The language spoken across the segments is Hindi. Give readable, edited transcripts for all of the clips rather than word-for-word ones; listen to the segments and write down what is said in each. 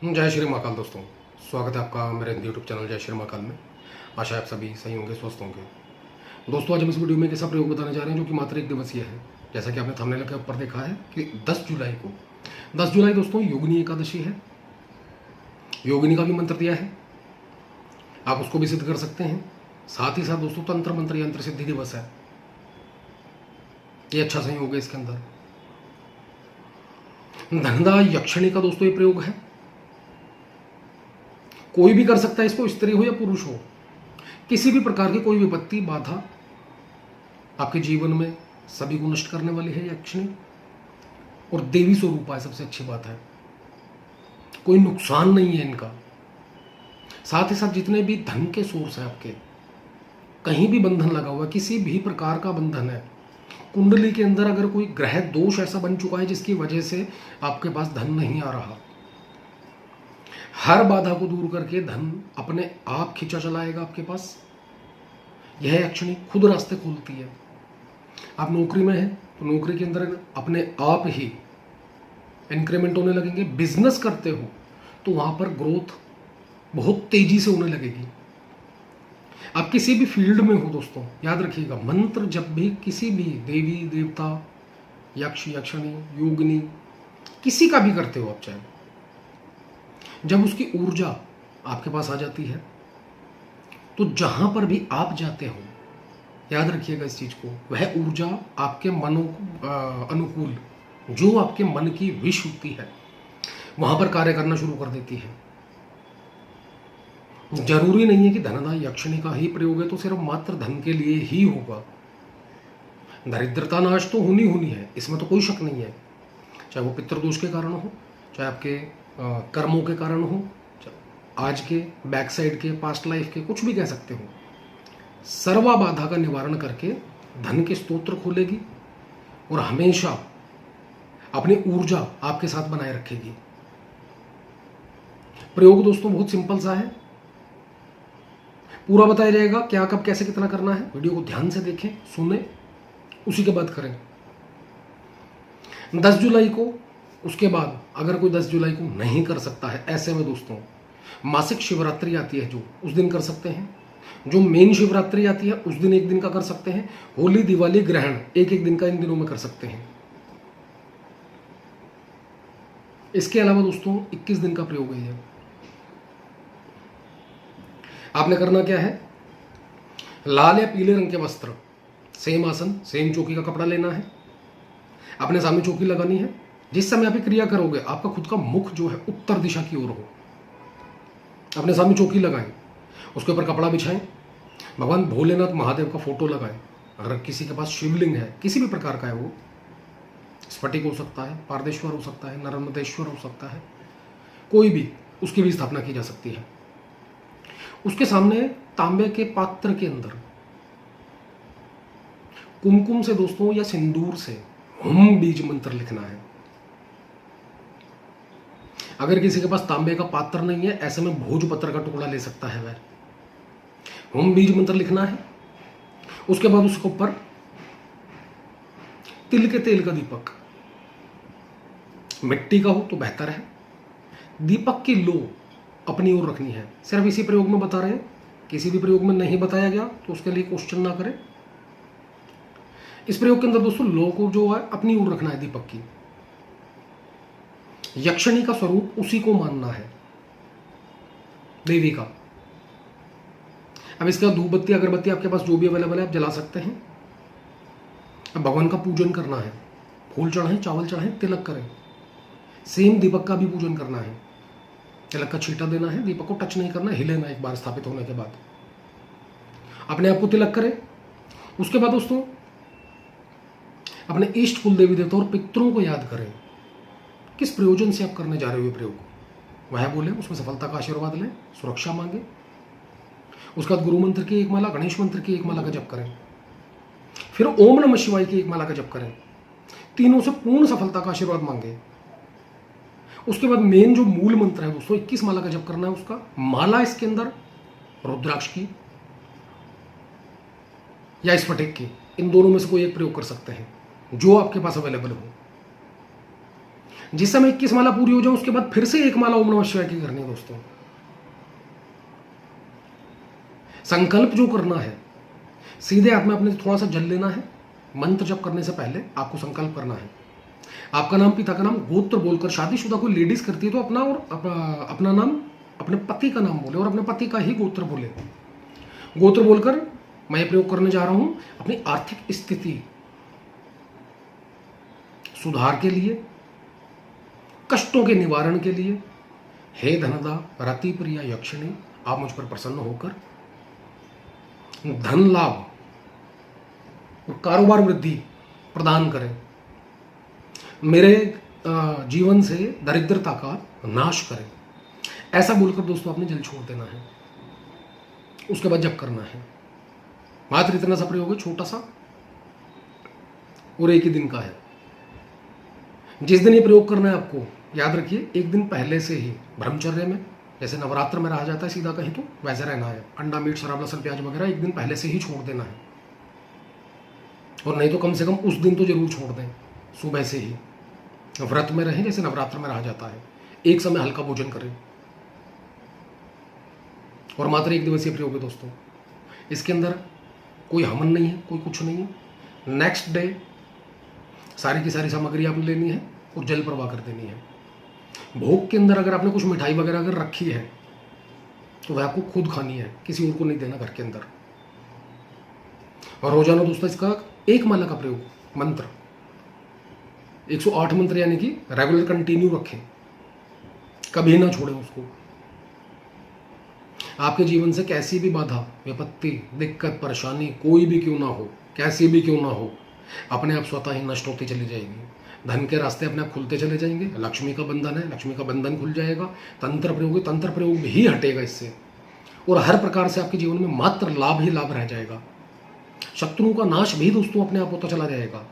जय श्री महाकाल दोस्तों, स्वागत है आपका मेरे यूट्यूब चैनल जय श्री महाकाल में। आशा है आप सभी सही होंगे, स्वस्थ होंगे। दोस्तों, आज हम इस वीडियो में एक ऐसा प्रयोग बताने जा रहे हैं जो कि मात्र एक दिवसीय है। जैसा कि आपने थंबनेल के ऊपर देखा है कि 10 जुलाई दोस्तों योगिनी एकादशी है। योगिनी का भी मंत्र दिया है, आप उसको भी सिद्ध कर सकते हैं। साथ ही साथ दोस्तों तंत्र मंत्र यंत्र सिद्धि दिवस है। ये अच्छा संयोग है इसके अंदर। धनदा यक्षिणी का दोस्तों ये प्रयोग है, कोई भी कर सकता है इसको, स्त्री हो या पुरुष हो। किसी भी प्रकार की कोई विपत्ति बाधा आपके जीवन में सभी को नष्ट करने वाली है यक्षिणी, और देवी स्वरूप है। सबसे अच्छी बात है कोई नुकसान नहीं है इनका। साथ ही साथ जितने भी धन के सोर्स हैं आपके, कहीं भी बंधन लगा हुआ है, किसी भी प्रकार का बंधन है, कुंडली के अंदर अगर कोई ग्रह दोष ऐसा बन चुका है जिसकी वजह से आपके पास धन नहीं आ रहा, हर बाधा को दूर करके धन अपने आप खींचा चलाएगा आपके पास। यह यक्षिणी खुद रास्ते खोलती है। आप नौकरी में हैं तो नौकरी के अंदर अपने आप ही इंक्रीमेंट होने लगेंगे। बिजनेस करते हो तो वहां पर ग्रोथ बहुत तेजी से होने लगेगी। आप किसी भी फील्ड में हो दोस्तों, याद रखिएगा, मंत्र जब भी किसी भी देवी देवता, यक्ष यक्षिणी, योगिनी, किसी का भी करते हो आप, चाहे जब उसकी ऊर्जा आपके पास आ जाती है तो जहां पर भी आप जाते हो, याद रखिएगा इस चीज को, वह ऊर्जा आपके मनो अनुकूल, जो आपके मन की विश होती है, वहां पर कार्य करना शुरू कर देती है। जरूरी नहीं है कि धनदा यक्षिणी का ही प्रयोग है तो सिर्फ मात्र धन के लिए ही होगा। दरिद्रता नाश तो होनी है, इसमें तो कोई शक नहीं है। चाहे वो पितृदोष के कारण हो, चाहे आपके कर्मों के कारण हो, आज के बैक साइड के, पास्ट लाइफ के, कुछ भी कह सकते हो। सर्वा बाधा का निवारण करके धन के स्तोत्र खोलेगी और हमेशा अपनी ऊर्जा आपके साथ बनाए रखेगी। प्रयोग दोस्तों बहुत सिंपल सा है, पूरा बताया जाएगा क्या कब कैसे कितना करना है। वीडियो को ध्यान से देखें, सुने, उसी के बाद करें। 10 जुलाई को, उसके बाद अगर कोई 10 जुलाई को नहीं कर सकता है, ऐसे में दोस्तों मासिक शिवरात्रि आती है जो, उस दिन कर सकते हैं। जो मेन शिवरात्रि आती है उस दिन एक दिन का कर सकते हैं। होली, दिवाली, ग्रहण एक एक दिन का इन दिनों में कर सकते हैं। इसके अलावा दोस्तों 21 दिन का प्रयोग है। आपने करना क्या है, लाल या पीले रंग के वस्त्र, सेम आसन, सेम चौकी का कपड़ा लेना है, अपने सामने चौकी लगानी है। जिस समय आप क्रिया करोगे आपका खुद का मुख जो है उत्तर दिशा की ओर हो। अपने सामने चौकी लगाएं, उसके ऊपर कपड़ा बिछाएं, भगवान भोलेनाथ महादेव का फोटो लगाएं। अगर किसी के पास शिवलिंग है, किसी भी प्रकार का है, वो स्फटिक हो सकता है, पारदेश्वर हो सकता है, नर्मदेश्वर हो सकता है, कोई भी, उसकी भी स्थापना की जा सकती है। उसके सामने तांबे के पात्र के अंदर कुमकुम से दोस्तों या सिंदूर से हुम बीज मंत्र लिखना है। अगर किसी के पास तांबे का पात्र नहीं है, ऐसे में भोजपत्र का टुकड़ा ले सकता है वह। हुम बीज मंत्र लिखना है। उसके बाद उसके ऊपर तिल के तेल का दीपक, मिट्टी का हो तो बेहतर है। दीपक की लो अपनी ओर रखनी है। सिर्फ इसी प्रयोग में बता रहे हैं, किसी भी प्रयोग में नहीं बताया गया तो उसके लिए क्वेश्चन ना करें। इस प्रयोग के अंदर दोस्तों लो को जो है अपनी ओर रखना है दीपक की। यक्षिणी का स्वरूप उसी को मानना है, देवी का। अब इसके बाद धूप बत्ती, अगरबत्ती आपके पास जो भी अवेलेबल है आप जला सकते हैं। अब भगवान का पूजन करना है, फूल चढ़ाएं, चावल चढ़ाएं, तिलक करें। सेम दीपक का भी पूजन करना है, तिलक का छींटा देना है, दीपक को टच नहीं करना, हिले ना एक बार स्थापित होने के बाद। अपने आप को तिलक करें। उसके बाद दोस्तों अपने इष्ट कुल देवी देवता और पितरों को याद करें। किस प्रयोजन से आप करने जा रहे हो ये प्रयोग, वह बोले, उसमें सफलता का आशीर्वाद लें, सुरक्षा मांगे। उसके बाद गुरु मंत्र की एक माला, गणेश मंत्र की एक माला का जप करें, फिर ओम नमः शिवाय की एक माला का जप करें। तीनों से पूर्ण सफलता का आशीर्वाद मांगे। उसके बाद मेन जो मूल मंत्र है दोस्तों, 21 माला का जप करना है उसका। माला इसके अंदर रुद्राक्ष की या स्फटिक की, इन दोनों में से कोई एक प्रयोग कर सकते हैं, जो आपके पास अवेलेबल हो। जिस समय 21 माला पूरी हो जाए उसके बाद फिर से एक माला ओम नमः शिवाय की करनी है दोस्तों। संकल्प जो करना है, सीधे हाथ में अपने थोड़ा सा जल लेना है। मंत्र जप करने से पहले आपको संकल्प करना है। आपका नाम, पिता का नाम, गोत्र बोलकर, शादीशुदा कोई लेडीज करती है तो अपना और अपना नाम, अपने पति का नाम बोले और अपने पति का ही गोत्र बोले। गोत्र बोलकर मैं प्रयोग करने जा रहा हूं अपनी आर्थिक स्थिति सुधार के लिए, कष्टों के निवारण के लिए। हे धनदा रति प्रिया यक्षिणी, आप मुझ पर प्रसन्न होकर धन लाभ और कारोबार वृद्धि प्रदान करें, मेरे जीवन से दरिद्रता का नाश करें। ऐसा बोलकर दोस्तों आपने जल छोड़ देना है। उसके बाद जप करना है। मात्र इतना सा प्रयोग है, छोटा सा, और एक ही दिन का है। जिस दिन ये प्रयोग करना है आपको याद रखिए, एक दिन पहले से ही ब्रह्मचर्य में, जैसे नवरात्र में रहा जाता है सीधा कहीं तो वैसे रहना है। अंडा, मीट, शराब, लहसुन, प्याज वगैरह एक दिन पहले से ही छोड़ देना है। और नहीं तो कम से कम उस दिन तो जरूर छोड़ दें, सुबह से ही व्रत में रहें जैसे नवरात्र में रहा जाता है। एक समय हल्का भोजन करें और मात्र एक दिवसीय प्रयोग है दोस्तों। इसके अंदर कोई हवन नहीं है, कोई कुछ नहीं है। नेक्स्ट डे सारी की सारी सामग्री आपने लेनी है और जल प्रवाह कर देनी है। भोग के अंदर अगर आपने कुछ मिठाई वगैरह अगर रखी है तो वह आपको खुद खानी है, किसी और को नहीं देना घर के अंदर। और रोजाना दोस्तों इसका एक माला का प्रयोग, मंत्र 108 मंत्र यानी कि रेगुलर कंटिन्यू रखें, कभी ना छोड़ें उसको। आपके जीवन से कैसी भी बाधा, विपत्ति, दिक्कत, परेशानी कोई भी क्यों ना हो, कैसी भी क्यों ना हो, अपने आप स्वतः ही नष्ट होती चली जाएगी। धन के रास्ते अपने आप खुलते चले जाएंगे। लक्ष्मी का बंधन है, लक्ष्मी का बंधन खुल जाएगा। तंत्र प्रयोग, तंत्र प्रयोग ही हटेगा इससे, और हर प्रकार से आपके जीवन में मात्र लाभ ही लाभ रह जाएगा। शत्रुओं का नाश भी दोस्तों अपने आप होता चला जाएगा।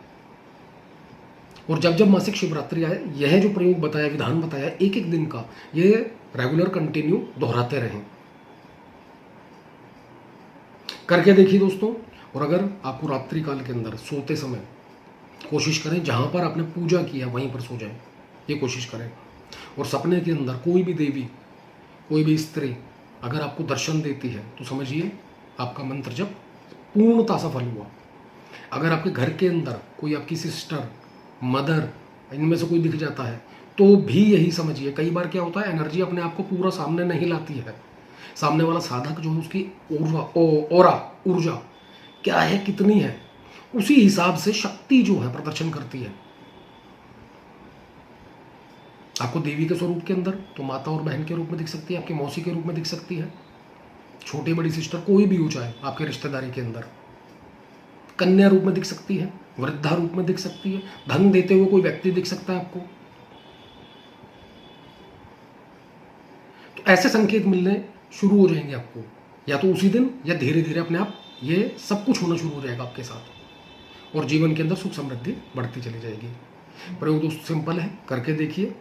और जब जब मासिक शिवरात्रि आए, यह जो प्रयोग बताया, विधान बताया एक एक दिन का, ये रेगुलर कंटिन्यू दोहराते रहें, करके देखिए दोस्तों। और अगर आपको रात्रि काल के अंदर सोते समय कोशिश करें जहां पर आपने पूजा की है वहीं पर सो जाएं, ये कोशिश करें। और सपने के अंदर कोई भी देवी, कोई भी स्त्री अगर आपको दर्शन देती है तो समझिए आपका मंत्र जब पूर्णता सफल हुआ। अगर आपके घर के अंदर कोई आपकी सिस्टर, मदर, इनमें से कोई दिख जाता है तो भी यही समझिए। कई बार क्या होता है, एनर्जी अपने आप को पूरा सामने नहीं लाती है। सामने वाला साधक जो है उसकी ऊर्जा क्या है, कितनी है, उसी हिसाब से शक्ति जो है प्रदर्शन करती है। आपको देवी के स्वरूप के अंदर तो माता और बहन के रूप में दिख सकती है, आपकी मौसी के रूप में दिख सकती है, छोटी बड़ी सिस्टर कोई भी हो चाहे आपके रिश्तेदारी के अंदर, कन्या रूप में दिख सकती है, वृद्धा रूप में दिख सकती है, धन देते हुए कोई व्यक्ति दिख सकता है आपको। तो ऐसे संकेत मिलने शुरू हो जाएंगे आपको, या तो उसी दिन या धीरे धीरे अपने आप ये सब कुछ होना शुरू हो जाएगा आपके साथ, और जीवन के अंदर सुख समृद्धि बढ़ती चली जाएगी। प्रयोग दोस्तों सिंपल है, करके देखिए।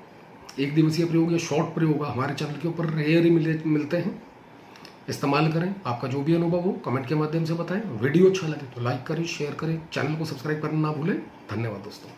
एक दिवसीय प्रयोग या शॉर्ट प्रयोग हमारे चैनल के ऊपर रेयर ही मिलते हैं, इस्तेमाल करें। आपका जो भी अनुभव हो कमेंट के माध्यम से बताएं। वीडियो अच्छा लगे तो लाइक करें, शेयर करें, चैनल को सब्सक्राइब करना ना भूलें। धन्यवाद दोस्तों।